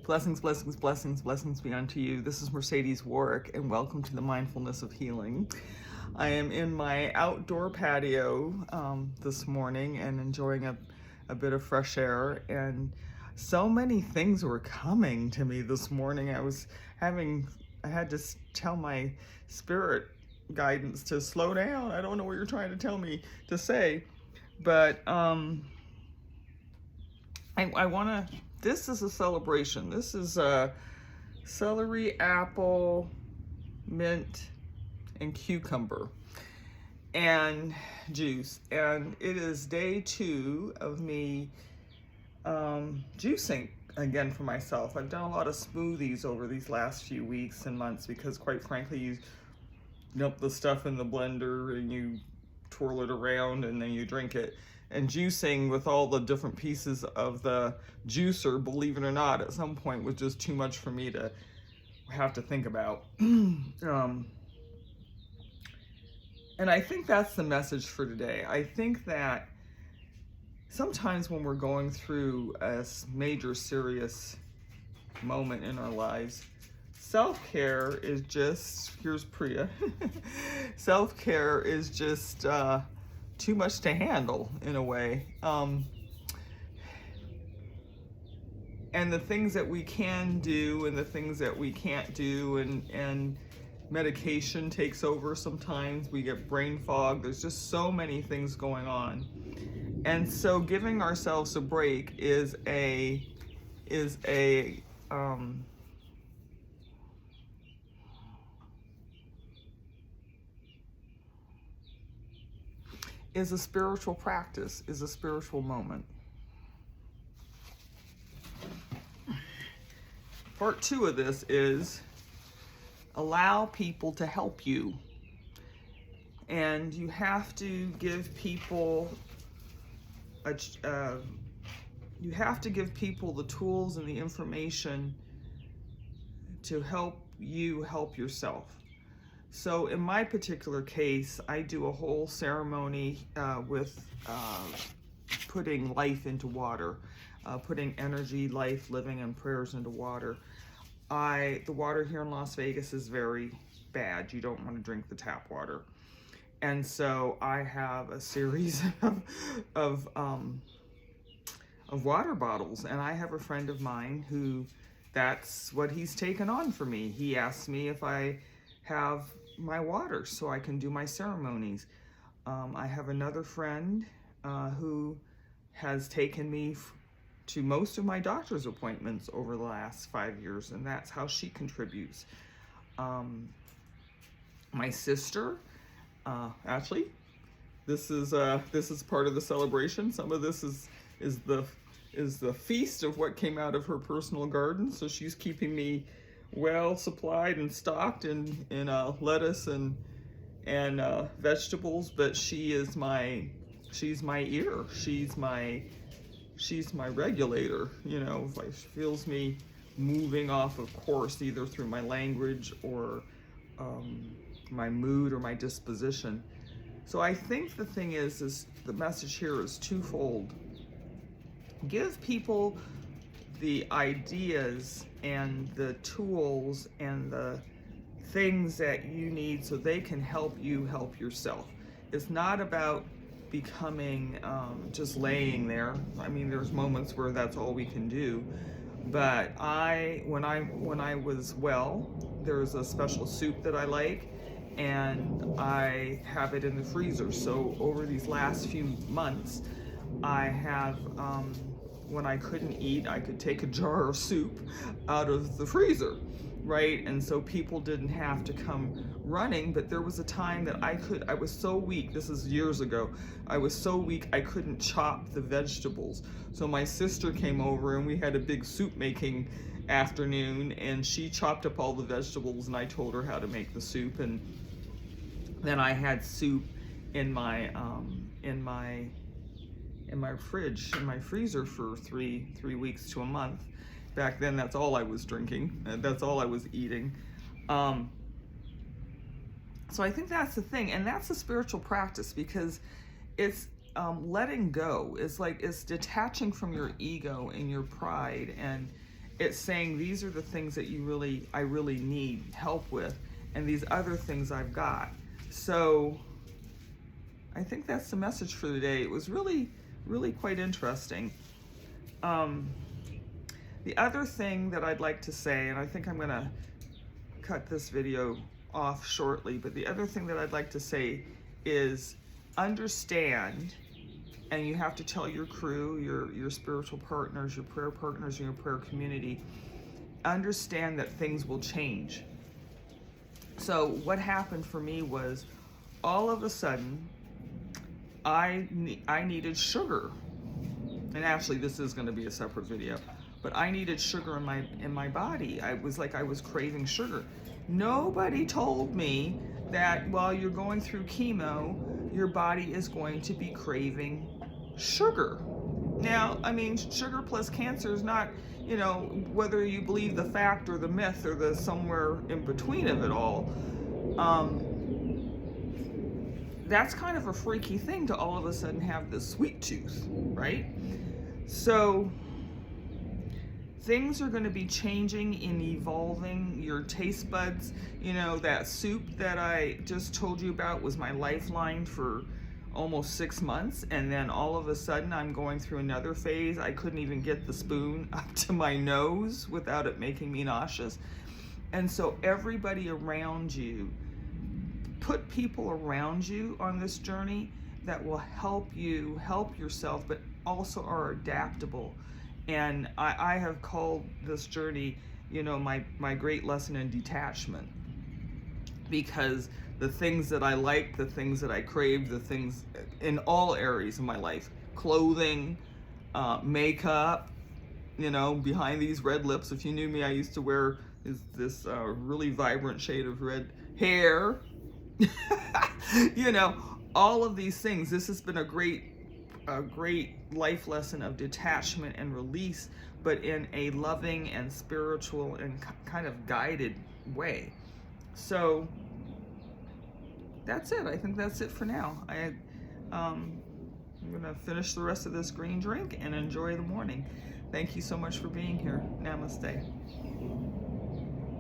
Blessings, blessings, blessings, blessings be unto you. This is Mercedes Warwick, and welcome to the Mindfulness of Healing. I am in my outdoor patio this morning and enjoying a bit of fresh air, and so many things were coming to me this morning. I had to tell my spirit guidance to slow down. I don't know what you're trying to tell me to say, but I want to, this is a celebration. This is celery, apple, mint, and cucumber and juice. And it is day 2 of me juicing again for myself. I've done a lot of smoothies over these last few weeks and months because, quite frankly, you dump the stuff in the blender and you twirl it around and then you drink it. And juicing with all the different pieces of the juicer, believe it or not, at some point was just too much for me to have to think about. And I think that's the message for today. I think that sometimes when we're going through a major serious moment in our lives, self-care is just, here's Priya, self-care is just too much to handle in a way. And the things that we can do and the things that we can't do, and medication takes over sometimes. We get brain fog. There's just so many things going on. And so giving ourselves a break is a spiritual practice, is a spiritual moment. Part 2 of this is allow people to help you. And you have to give people the tools and the information to help you help yourself. So in my particular case, I do a whole ceremony with putting life into water, putting energy, life, living, and prayers into water. The water here in Las Vegas is very bad. You don't want to drink the tap water. And so I have a series of water bottles, and I have a friend of mine who, that's what he's taken on for me. He asks me if I have my water so I can do my ceremonies. I have another friend who has taken me to most of my doctor's appointments over the last 5 years, and that's how she contributes. My sister, Ashley, this is part of the celebration. Some of this is the feast of what came out of her personal garden. So she's keeping me well supplied and stocked in lettuce and vegetables. But she's my ear. She's my regulator. You know, like, she feels me moving off of course, either through my language or my mood or my disposition. So I think the thing is the message here is twofold. Give people the ideas and the tools and the things that you need so they can help you help yourself. It's not about becoming just laying there. I mean, there's moments where that's all we can do. But when I was well, there's a special soup that I like, and I have it in the freezer. So over these last few months, I have, when I couldn't eat, I could take a jar of soup out of the freezer, right? And so people didn't have to come running. But there was a time that I was so weak, this is years ago, I was so weak I couldn't chop the vegetables. So my sister came over and we had a big soup making afternoon, and she chopped up all the vegetables and I told her how to make the soup. And then I had soup in my fridge, in my freezer for three weeks to a month. Back then, that's all I was drinking. That's all I was eating. So I think that's the thing, and that's a spiritual practice, because it's letting go. It's like, it's detaching from your ego and your pride, and it's saying these are the things that I really need help with, and these other things I've got. So I think that's the message for the day. It was really, really quite interesting. The other thing that I'd like to say, and I think I'm gonna cut this video off shortly, but the other thing that I'd like to say is understand, and you have to tell your crew, your spiritual partners, your prayer partners, and your prayer community, understand that things will change. So what happened for me was, all of a sudden, I needed sugar. And actually, this is going to be a separate video, but I needed sugar in my body. I was craving sugar. Nobody told me that while you're going through chemo, your body is going to be craving sugar. Now, I mean, sugar plus cancer is not, you know, whether you believe the fact or the myth or the somewhere in between of it all, that's kind of a freaky thing to all of a sudden have this sweet tooth, right? So things are going to be changing and evolving. Your taste buds, you know, that soup that I just told you about was my lifeline for almost 6 months, and then all of a sudden I'm going through another phase. I couldn't even get the spoon up to my nose without it making me nauseous. And so everybody around you, put people around you on this journey that will help you help yourself, but also are adaptable. And I have called this journey, you know, my great lesson in detachment, because the things that I like, the things that I crave, the things in all areas of my life, clothing, makeup, you know, behind these red lips. If you knew me, I used to wear this really vibrant shade of red hair. You know, all of these things. This has been a great life lesson of detachment and release, but in a loving and spiritual and kind of guided way. So that's it. I think that's it for now. I'm gonna finish the rest of this green drink and enjoy the morning. Thank you so much for being here. Namaste.